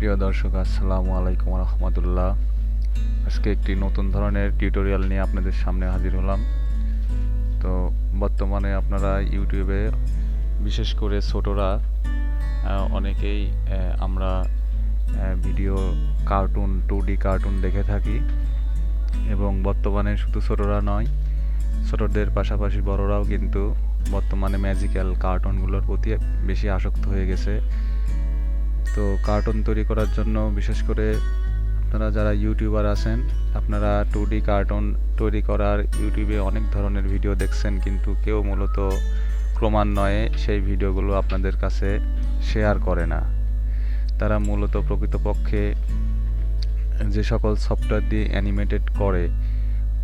প্রিয় দর্শক, আসসালামু আলাইকুম রহমতুল্লাহ। আজকে একটি নতুন ধরনের টিউটোরিয়াল নিয়ে আপনাদের সামনে হাজির হলাম। তো বর্তমানে আপনারা ইউটিউবে বিশেষ করে ছোটরা অনেকেই আমরা ভিডিও কার্টুন 2D কার্টুন দেখে থাকি, এবং বর্তমানে শুধু ছোটরা নয়, ছোটদের পাশাপাশি বড়রাও কিন্তু বর্তমানে ম্যাজিক্যাল কার্টুনগুলোর প্রতি বেশি আসক্ত হয়ে গেছে। তো কার্টুন তৈরি করার জন্য বিশেষ করে আপনারা যারা ইউটিউবার আছেন, আপনারা 2D কার্টুন তৈরি করার ইউটিউবে অনেক ধরনের ভিডিও দেখছেন, কিন্তু কেউ মূলত ক্রমান্বয়ে সেই ভিডিওগুলো আপনাদের কাছে শেয়ার করে না। তারা মূলত প্রকৃতপক্ষে যে সকল সফটওয়্যার দিয়ে অ্যানিমেটেড করে,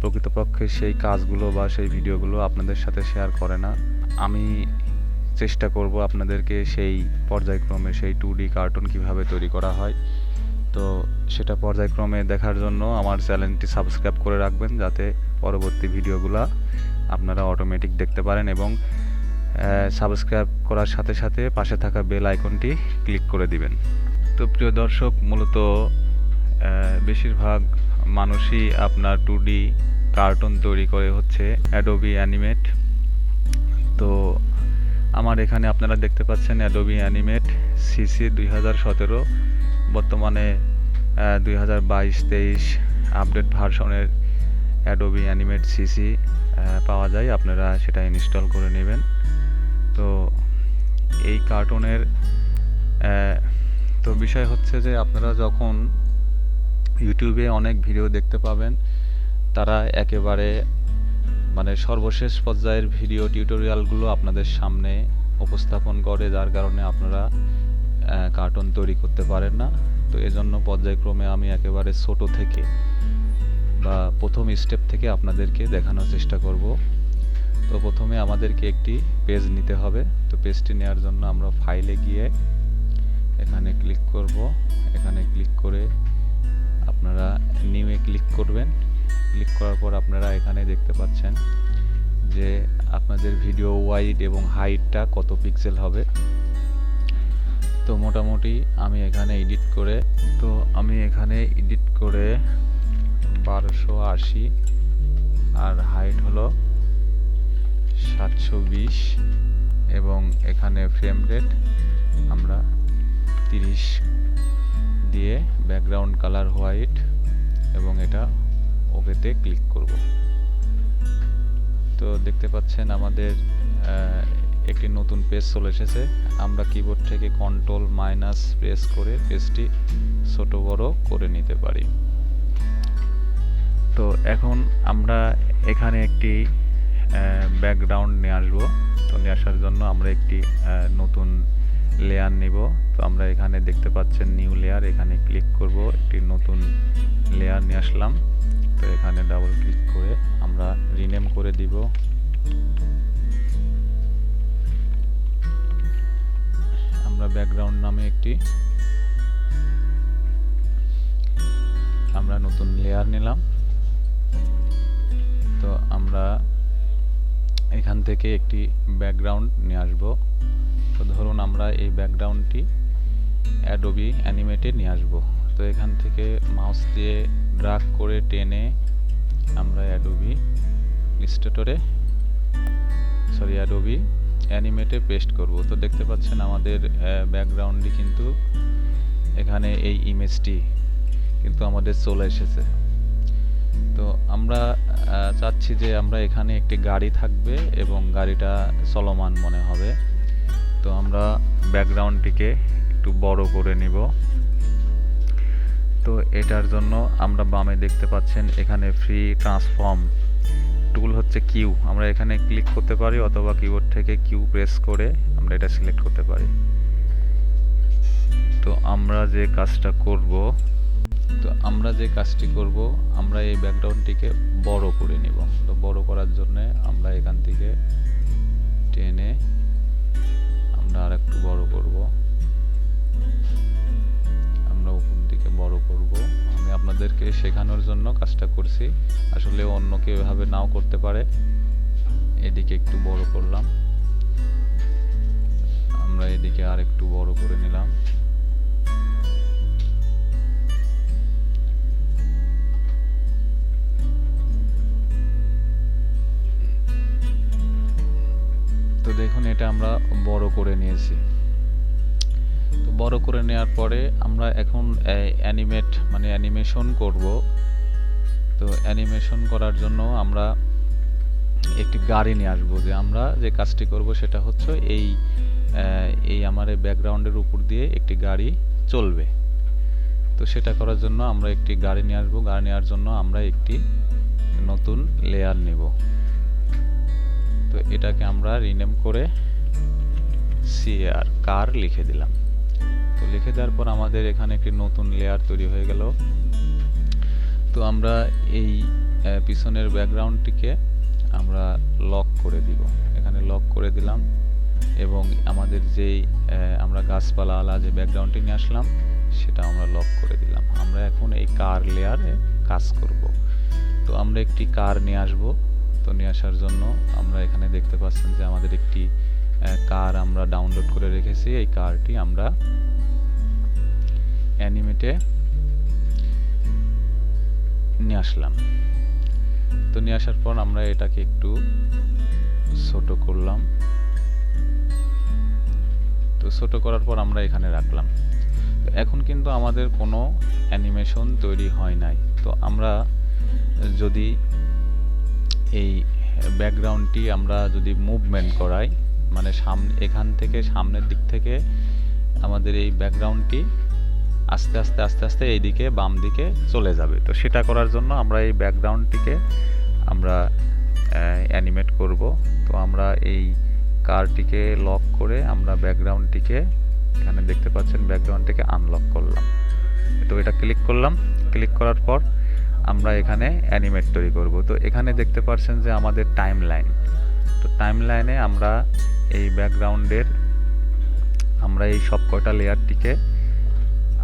প্রকৃতপক্ষে সেই কাজগুলো বা সেই ভিডিওগুলো আপনাদের সাথে শেয়ার করে না। আমি চেষ্টা করব আপনাদেরকে সেই পর্যায়ক্রমে সেই 2D কার্টুন কিভাবে তৈরি করা হয়, তো সেটা পর্যায়ক্রমে দেখার জন্য আমার চ্যানেলটি সাবস্ক্রাইব করে রাখবেন, যাতে পরবর্তী ভিডিওগুলো আপনারা অটোমেটিক দেখতে পারেন, এবং সাবস্ক্রাইব করার সাথে সাথে পাশে থাকা বেল আইকনটি ক্লিক করে দিবেন। তো প্রিয় দর্শক, মূলত বেশিরভাগ মানুষই আপনার 2D কার্টুন তৈরি করে হচ্ছে অ্যাডোবি অ্যানিমেট। তো আমার এখানে আপনারা দেখতে পাচ্ছেন অ্যাডোবি অ্যানিমেট সিসি 2017, বর্তমানে 2022-23 আপডেট ভার্সনের অ্যাডোবি অ্যানিমেট সিসি পাওয়া যায়, আপনারা সেটা ইনস্টল করে নেবেন। তো এই কার্টুনের তো বিষয় হচ্ছে যে আপনারা যখন ইউটিউবে অনেক ভিডিও দেখতে পাবেন, তারা একেবারে মানে সর্বশেষ পর্যায়ের ভিডিও টিউটোরিয়ালগুলো আপনাদের সামনে উপস্থাপন করে, যার কারণে আপনারা কার্টুন তৈরি করতে পারেন না। তো এজন্য পর্যায়ক্রমে আমি একেবারে ছোট থেকে বা প্রথম স্টেপ থেকে আপনাদেরকে দেখানোর চেষ্টা করব। তো প্রথমে আমাদেরকে একটি পেজ নিতে হবে। তো পেজটি নেওয়ার জন্য আমরা ফাইলে গিয়ে এখানে ক্লিক করব। এখানে ক্লিক করে আপনারা নিউয়ে ক্লিক করবেন। ক্লিক করার পর আপনারা এখানে দেখতে পাচ্ছেন যে আপনাদের ভিডিও ওয়াইড এবং হাইটটা কত পিক্সেল হবে। তো মোটামুটি আমি এখানে এডিট করে 1280, আর হাইট হলো 720, এবং এখানে ফ্রেম রেট আমরা 30 দিয়ে ব্যাকগ্রাউন্ড কালার হোয়াইট, এবং এটা ওকেতে ক্লিক করব। তো দেখতে পাচ্ছেন আমাদের একটি নতুন পেজ চলে এসেছে। আমরা কিবোর্ড থেকে কন্ট্রোল মাইনাস প্রেস করে পেজটি ছোট বড় করে নিতে পারি। তো এখন আমরা এখানে একটি ব্যাকগ্রাউন্ড নিয়ে আসবো। তো নিয়ে আসার জন্য আমরা একটি নতুন লেয়ার নিব। তো আমরা এখানে দেখতে পাচ্ছেন নিউ লেয়ার, এখানে ক্লিক করব, একটি নতুন লেয়ার নিয়ে আসলাম। তো এখানে ডাবল ক্লিক করে আমরা রিনেম করে দিব। আমরা ব্যাকগ্রাউন্ড নামে একটি আমরা নতুন লেয়ার নিলাম। তো আমরা এখান থেকে একটি ব্যাকগ্রাউন্ড নিয়ে আসব। তো ধরুন আমরা এই ব্যাকগ্রাউন্ডটি অ্যাডোবি অ্যানিমেটে নিয়ে আসব। তো এখান থেকে মাউস দিয়ে ড্র্যাগ করে টেনে আমরা অ্যাডোবি অ্যানিমেটে পেস্ট করব। তো দেখতে পাচ্ছেন আমাদের ব্যাকগ্রাউন্ডটি কিন্তু এখানে এই ইমেজটি কিন্তু আমাদের চলে এসেছে। তো আমরা চাচ্ছি যে আমরা এখানে একটি গাড়ি থাকবে এবং গাড়িটা চলমান মনে হবে। তো আমরা ব্যাকগ্রাউন্ডটিকে একটু বড় করে নিব। তো এটার জন্য আমরা বামে দেখতে পাচ্ছেন এখানে ফ্রি ট্রান্সফর্ম টুল হচ্ছে কিউ, আমরা এখানে ক্লিক করতে পারি, অথবা কিবোর্ড থেকে কিউ প্রেস করে আমরা এটা সিলেক্ট করতে পারি। তো আমরা যে কাজটি করব, আমরা এই ব্যাকগ্রাউন্ডটিকে বড় করে নিব। তো বড় করার জন্য আমরা এখান থেকে টেনে আমরা আরেকটু বড় করব, আমরা উপর দিকে বড় করব। আমি আপনাদেরকে শেখানোর জন্য কাজটা করছি, আসলে অন্য কেউ এভাবে নাও করতে পারে। এদিকে একটু বড় করলাম, আমরা এদিকে আরেকটু বড় করে নিলাম। আমরা বড় করে নিয়েছি। তো বড় করে নেওয়ার পরে আমরা এখন অ্যানিমেশন করব। তো অ্যানিমেশন করার জন্য আমরা একটি গাড়ি নিয়ে আসবো। যে আমরা যে কাজটি করব সেটা হচ্ছে এই আমার এই ব্যাকগ্রাউন্ডের উপর দিয়ে একটি গাড়ি চলবে। তো সেটা করার জন্য আমরা একটি গাড়ি নিয়ে আসবো। গাড়ি নেওয়ার জন্য আমরা একটি নতুন লেয়ার নেব। তো এটাকে আমরা রিনেম করে কার লিখে দিলাম। তো লিখে দেওয়ার পর আমাদের এখানে একটি নতুন লেয়ার তৈরি হয়ে গেল। তো আমরা এই পিছনের ব্যাকগ্রাউন্ডটিকে আমরা লক করে দিব। এখানে লক করে দিলাম এবং আমাদের যেই আমরা গাছপালা আলা যে ব্যাকগ্রাউন্ডটি নিয়ে আসলাম সেটা আমরা লক করে দিলাম। আমরা এখন এই কার লেয়ারে কাজ করব। তো আমরা একটি কার নিয়ে আসব। তো নিয়ে আসার জন্য আমরা এখানে দেখতে পাচ্ছেন যে আমাদের একটি কার আমরা ডাউনলোড করে রেখেছি। এই কারটি আমরা অ্যানিমেটে নিয়ে আসলাম। তো নিয়ে আসার পর আমরা এটাকে একটু ছোট করলাম। তো ছোট করার পর আমরা এখানে রাখলাম। তো এখন কিন্তু আমাদের কোনো অ্যানিমেশন তৈরি হয় নাই। তো আমরা যদি এই ব্যাকগ্রাউন্ডটি আমরা যদি মুভমেন্ট করাই, মানে এখান থেকে সামনের দিক থেকে আমাদের এই ব্যাকগ্রাউন্ডটি আস্তে আস্তে আস্তে আস্তে এইদিকে বাম দিকে চলে যাবে। তো সেটা করার জন্য আমরা এই ব্যাকগ্রাউন্ডটিকে আমরা অ্যানিমেট করব। তো আমরা এই কারটিকে লক করে আমরা ব্যাকগ্রাউন্ডটিকে এখানে দেখতে পাচ্ছেন ব্যাকগ্রাউন্ডটিকে আনলক করলাম। তো এটা ক্লিক করলাম। ক্লিক করার পর আমরা এখানে অ্যানিমেট তৈরি করব। তো এখানে দেখতে পাচ্ছেন যে আমাদের টাইম লাইন। তো টাইম লাইনে আমরা এই ব্যাকগ্রাউন্ডের আমরা এই সব কয়টা লেয়ারটিকে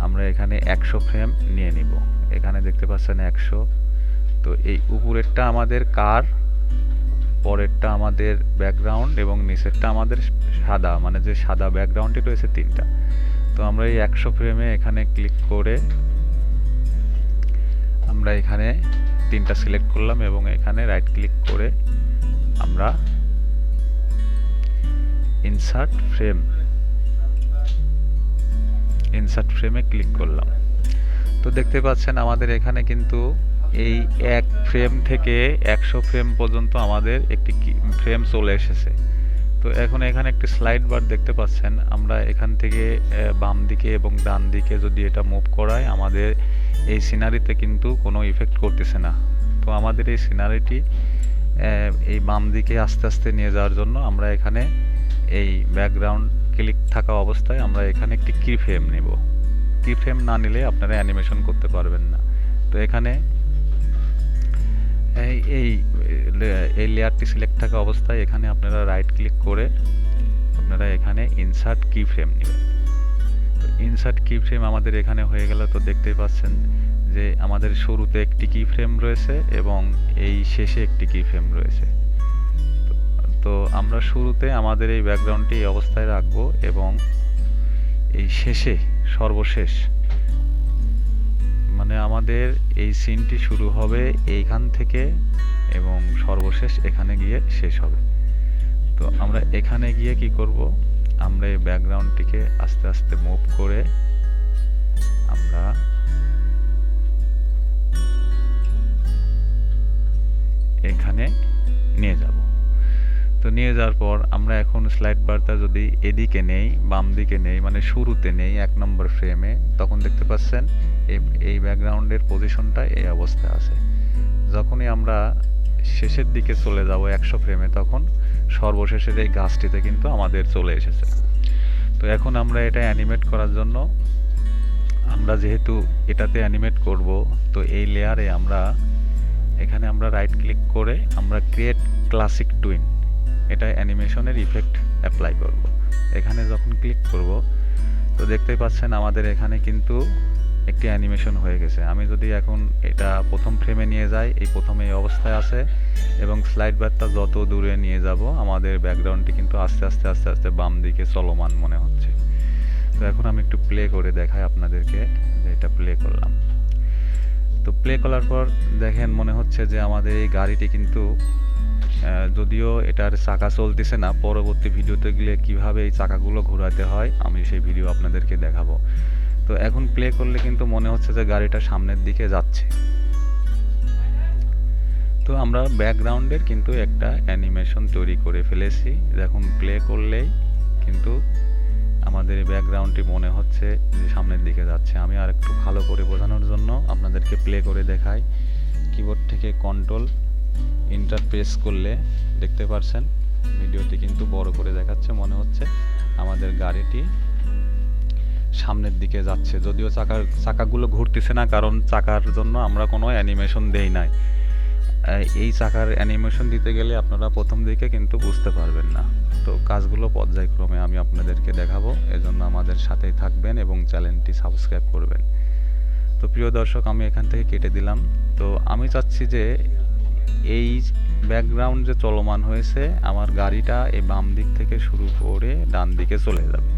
আমরা এখানে 100 ফ্রেম নিয়ে নিব। এখানে দেখতে পাচ্ছেন 100। তো এই উপরেরটা আমাদের কার, পরেরটা আমাদের ব্যাকগ্রাউন্ড এবং নিচেরটা আমাদের সাদা, মানে যে সাদা ব্যাকগ্রাউন্ডটি রয়েছে 3টা। তো আমরা এই 100 ফ্রেমে এখানে ক্লিক করে আমরা এখানে 3টা সিলেক্ট করলাম এবং এখানে রাইট ক্লিক করে আমরা ইনসার্ট ফ্রেমে ক্লিক করলাম। তো দেখতে পাচ্ছেন আমাদের এখানে কিন্তু এই 1 ফ্রেম থেকে 100 ফ্রেম পর্যন্ত আমাদের একটি ফ্রেম চলে এসেছে। তো এখন এখানে একটি স্লাইড বার দেখতে পাচ্ছেন। আমরা এখান থেকে বাম দিকে এবং ডান দিকে যদি এটা মুভ করাই আমাদের এই সিনারিতে কিন্তু কোনো ইফেক্ট করতেছে না। তো আমাদের এই সিনারিটি এই বাম দিকে আস্তে আস্তে নিয়ে যাওয়ার জন্য আমরা এখানে এই ব্যাকগ্রাউন্ড ক্লিক থাকা অবস্থায় আমরা এখানে একটি কি ফ্রেম নেব। কি ফ্রেম না নিলে আপনারা অ্যানিমেশন করতে পারবেন না। তো এখানে এই লেয়ারটি সিলেক্ট থাকা অবস্থায় এখানে আপনারা রাইট ক্লিক করে আপনারা এখানে ইনসার্ট কি ফ্রেম নেবেন। তো ইনসার্ট কি ফ্রেম আমাদের এখানে হয়ে গেল। তো দেখতেই পাচ্ছেন যে আমাদের শুরুতে একটি কি ফ্রেম রয়েছে এবং এই শেষে একটি কি ফ্রেম রয়েছে। তো আমরা শুরুতে আমাদের এই ব্যাকগ্রাউন্ডটি এই অবস্থায় রাখবো এবং এই শেষে সর্বশেষ মানে আমাদের এই সিনটি শুরু হবে এইখান থেকে এবং সর্বশেষ এখানে গিয়ে শেষ হবে। তো আমরা এখানে গিয়ে কি করব, আমরা এই ব্যাকগ্রাউন্ডটিকে আস্তে আস্তে মুভ করে আমরা এখানে নিয়ে যাব। তো নিয়ে যাওয়ার পর আমরা এখন স্লাইড বারটা যদি এদিকে নেই, বাম দিকে নেই, মানে শুরুতে নেই 1 নম্বর ফ্রেমে, তখন দেখতে পাচ্ছেন এই ব্যাকগ্রাউন্ডের পজিশনটা এই অবস্থায় আছে। যখনই আমরা শেষের দিকে চলে যাব 100 ফ্রেমে, তখন সর্বশেষের এই গাছটিতে কিন্তু আমাদের চলে এসেছে। তো এখন আমরা এটা অ্যানিমেট করার জন্য আমরা যেহেতু এটাতে অ্যানিমেট করব, তো এই লেয়ারে আমরা এখানে আমরা রাইট ক্লিক করে আমরা ক্রিয়েট ক্লাসিক টুইন, এটা অ্যানিমেশনের ইফেক্ট অ্যাপ্লাই করব। এখানে যখন ক্লিক করব তো দেখতেই পাচ্ছেন আমাদের এখানে কিন্তু একটি অ্যানিমেশন হয়ে গেছে। আমি যদি এখন এটা প্রথম ফ্রেমে নিয়ে যাই, এই প্রথমে এই অবস্থায় আছে এবং স্লাইড বারটা যত দূরে নিয়ে যাব আমাদের ব্যাকগ্রাউন্ডটি কিন্তু আস্তে আস্তে আস্তে আস্তে বাম দিকে চলমান মনে হচ্ছে। তো এখন আমি একটু প্লে করে দেখাই আপনাদেরকে যে এটা প্লে করলাম। তো প্লে করার পর দেখেন মনে হচ্ছে যে আমাদের এই গাড়িটি কিন্তু যদিও এটার চাকা চলতেছে না, পরবর্তী ভিডিওতে গেলে কিভাবে এই চাকাগুলো ঘোরাতে হয় আমি সেই ভিডিও আপনাদেরকে দেখাবো। তো এখন প্লে করলে কিন্তু মনে হচ্ছে যে গাড়িটা সামনের দিকে যাচ্ছে। তো আমরা ব্যাকগ্রাউন্ডের কিন্তু একটা অ্যানিমেশন তৈরি করে ফেলেছি। দেখুন প্লে করলেই কিন্তু আমাদের এই ব্যাকগ্রাউন্ডটি মনে হচ্ছে যে সামনের দিকে যাচ্ছে। আমি আর একটু ভালো করে বোঝানোর জন্য আপনাদেরকে প্লে করে দেখাই। কিবোর্ড থেকে কন্ট্রোল ইন্টার প্রেস করলে দেখতে পাচ্ছেন ভিডিওটি কিন্তু বড় করে দেখাচ্ছে, মনে হচ্ছে আমাদের গাড়িটি সামনের দিকে যাচ্ছে। যদিও চাকাগুলো ঘুরতেছে না, কারণ চাকার জন্য আমরা কোনো অ্যানিমেশন দেই নাই। এই চাকার অ্যানিমেশন দিতে গেলে আপনারা প্রথম দিকে কিন্তু বুঝতে পারবেন না। তো কাজগুলো পর্যায়ক্রমে আমি আপনাদেরকে দেখাবো, এজন্য আমাদের সাথেই থাকবেন এবং চ্যানেলটি সাবস্ক্রাইব করবেন। তো প্রিয় দর্শক, আমি এখান থেকে কেটে দিলাম। তো আমি চাচ্ছি যে এই ব্যাকগ্রাউন্ড যে চলমান হয়েছে, আমার গাড়িটা এই বাম দিক থেকে শুরু করে ডান দিকে চলে যাবে।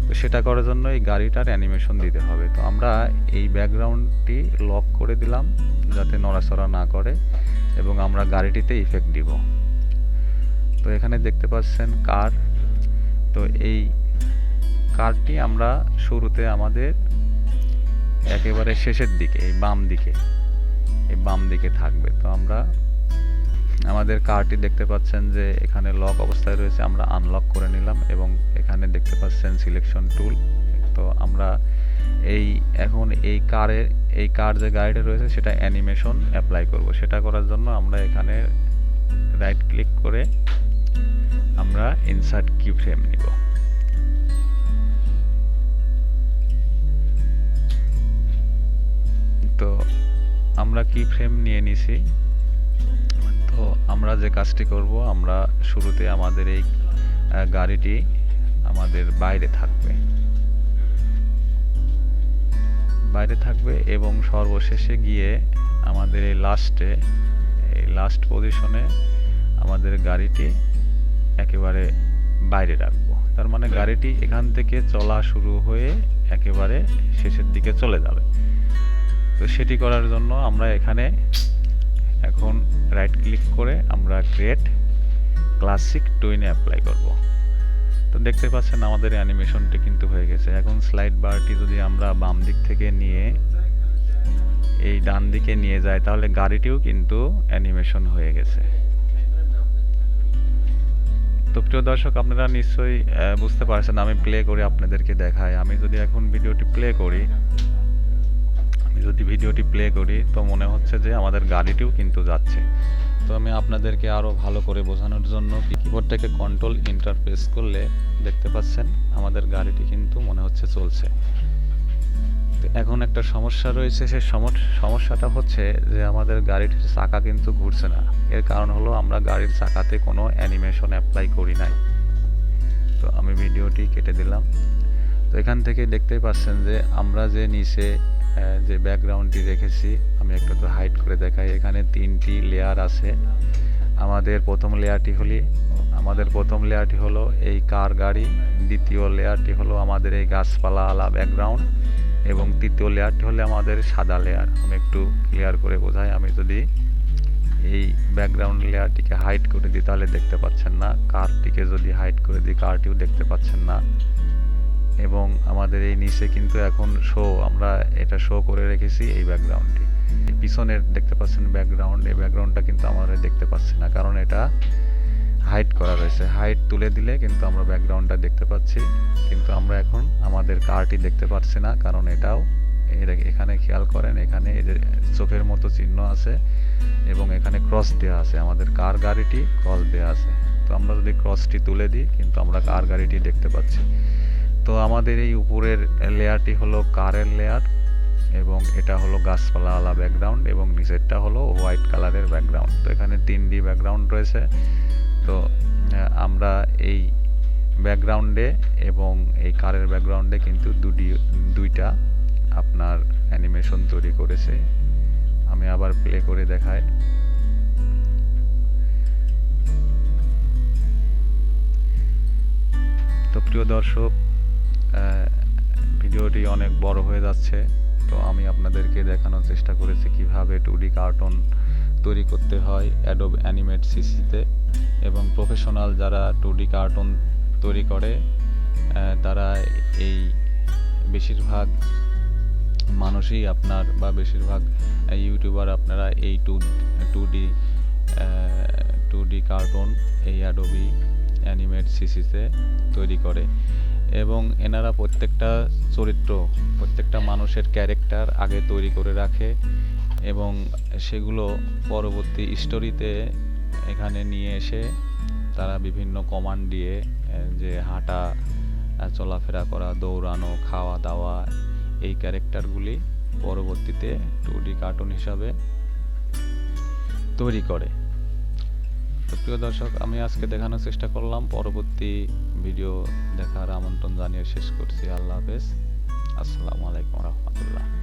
তো সেটা করার জন্য এই গাড়িটার অ্যানিমেশন দিতে হবে। তো আমরা এই ব্যাকগ্রাউন্ডটি লক করে দিলাম যাতে নড়াচড়া না করে, এবং আমরা গাড়িটিতে ইফেক্ট দিব। তো এখানে দেখতে পাচ্ছেন কার। তো এই কারটি আমরা শুরুতে আমাদের একেবারে শেষের দিকে এই বাম দিকে থাকবে। তো আমরা আমাদের কারটি দেখতে পাচ্ছেন যে এখানে লক অবস্থায় রয়েছে, আমরা আনলক করে নিলাম, এবং এখানে দেখতে পাচ্ছেন সিলেকশন টুল। তো আমরা এখন এই কার যে গাড়িটা রয়েছে সেটা অ্যানিমেশন অ্যাপ্লাই করব। সেটা করার জন্য আমরা এখানে রাইট ক্লিক করে আমরা ইনসার্ট কি ফ্রেম নিব। তো আমরা কি ফ্রেম নিয়ে নিছি। তো আমরা যে কাজটি করব, আমরা শুরুতে আমাদের এই গাড়িটি আমাদের বাইরে থাকবে এবং সর্বশেষে গিয়ে আমাদের এই লাস্ট পজিশনে আমাদের গাড়িটি একেবারে বাইরে রাখবো। তার মানে গাড়িটি এখান থেকে চলা শুরু হয়ে একেবারে শেষের দিকে চলে যাবে। তো সেটি করার জন্য আমরা এখানে এখন রাইট ক্লিক করে আমরা ক্রিয়েট ক্লাসিক টুইনে অ্যাপ্লাই করব। তো দেখতে পাচ্ছেন আমাদের অ্যানিমেশনটি কিন্তু হয়ে গেছে। এখন স্লাইড বারটি যদি আমরা বাম দিক থেকে নিয়ে এই ডান দিকে নিয়ে যাই, তাহলে গাড়িটিও কিন্তু অ্যানিমেশন হয়ে গেছে। তো প্রিয় দর্শক, আপনারা নিশ্চয়ই বুঝতে পারছেন। আমি প্লে করে আপনাদেরকে দেখাই। আমি যদি এখন ভিডিওটি প্লে করি তো মনে হচ্ছে যে আমাদের গাড়িটিও কিন্তু যাচ্ছে। তো আমি আপনাদেরকে আরো ভালো করে বোঝানোর জন্য কিবোর্ড থেকে কন্ট্রোল ইন্টার প্রেস করলে দেখতে পাচ্ছেন আমাদের গাড়িটি কিন্তু মনে হচ্ছে চলছে। তো এখন একটা সমস্যা রয়েছে, সেই সমস্যাটা হচ্ছে যে আমাদের গাড়িটির চাকা কিন্তু ঘুরছে না। এর কারণ হলো আমরা গাড়ির চাকাতে কোনো অ্যানিমেশন অ্যাপ্লাই করি নাই। তো আমি ভিডিওটি কেটে দিলাম। তো এখান থেকে দেখতেই পাচ্ছেন যে আমরা যে নিচে যে ব্যাকগ্রাউন্ডটি রেখেছি, আমি একটু তো হাইড করে দেখাই। এখানে 3টি লেয়ার আছে। আমাদের প্রথম লেয়ারটি হলো এই কার গাড়ি, দ্বিতীয় লেয়ারটি হলো আমাদের এই গাছপালা আলা ব্যাকগ্রাউন্ড, এবং তৃতীয় লেয়ারটি হলো আমাদের সাদা লেয়ার। আমি একটু ক্লিয়ার করে বোঝাই। আমি যদি এই ব্যাকগ্রাউন্ড লেয়ারটিকে হাইড করে দিই তাহলে দেখতে পাচ্ছেন না, কারটিকে যদি হাইড করে দিই কারটিও দেখতে পাচ্ছেন না। এবং আমাদের এই নিচে কিন্তু এখন আমরা এটা শো করে রেখেছি এই ব্যাকগ্রাউন্ডটি। পিছনের দেখতে পাচ্ছেন ব্যাকগ্রাউন্ড, এই ব্যাকগ্রাউন্ডটা কিন্তু আমরা দেখতে পাচ্ছি না, কারণ এটা হাইড করা রয়েছে। হাইড তুলে দিলে কিন্তু আমরা ব্যাকগ্রাউন্ডটা দেখতে পাচ্ছি, কিন্তু আমরা এখন আমাদের কারটি দেখতে পাচ্ছি না, কারণ এখানে খেয়াল করেন, এখানে এই যে চোখের মতো চিহ্ন আছে এবং এখানে ক্রস দেওয়া আছে। আমাদের কার গাড়িটি ক্রস দেওয়া আছে। তো আমরা যদি ক্রসটি তুলে দিই কিন্তু আমরা কার গাড়িটি দেখতে পাচ্ছি। তো আমাদের এই উপরের লেয়ারটি হলো কারের লেয়ার, এবং এটা হলো গাছপালা ব্যাকগ্রাউন্ড, এবং নিচেরটা হলো হোয়াইট কালারের ব্যাকগ্রাউন্ড। তো এখানে 3D ব্যাকগ্রাউন্ড রয়েছে। তো আমরা এই ব্যাকগ্রাউন্ডে এবং এই কারের ব্যাকগ্রাউন্ডে কিন্তু দুইটা আপনার অ্যানিমেশন তৈরি করেছে। আমি আবার প্লে করে দেখাই। তো প্রিয় দর্শক, ভিডিওটি অনেক বড় হয়ে যাচ্ছে। তো আমি আপনাদেরকে দেখানোর চেষ্টা করেছি কিভাবে 2D কার্টুন তৈরি করতে হয় অ্যাডোব অ্যানিমেট সিসিতে, এবং প্রফেশনাল যারা 2D কার্টুন তৈরি করে তারা এই বেশিরভাগ মানুষই আপনার বা বেশিরভাগ ইউটিউবার আপনারা এই টু ডি কার্টুন এই অ্যাডোবি অ্যানিমেট সিসিতে তৈরি করে, এবং এনারা প্রত্যেকটা চরিত্র, প্রত্যেকটা মানুষের ক্যারেক্টার আগে তৈরি করে রাখে, এবং সেগুলো পরবর্তী স্টোরিতে এখানে নিয়ে এসে তারা বিভিন্ন কমান্ড দিয়ে যে হাঁটা, চলাফেরা করা, দৌড়ানো, খাওয়া দাওয়া, এই ক্যারেক্টারগুলি পরবর্তীতে 2D কার্টুন হিসাবে তৈরি করে। তো প্রিয় দর্শক, আমি আজকে দেখানোর চেষ্টা করলাম, পরবর্তী ভিডিও দেখার আমন্ত্রণ জানিয়ে শেষ করছি। আল্লাহ হাফেজ, আসসালামু আলাইকুম রহমতুল্লাহ।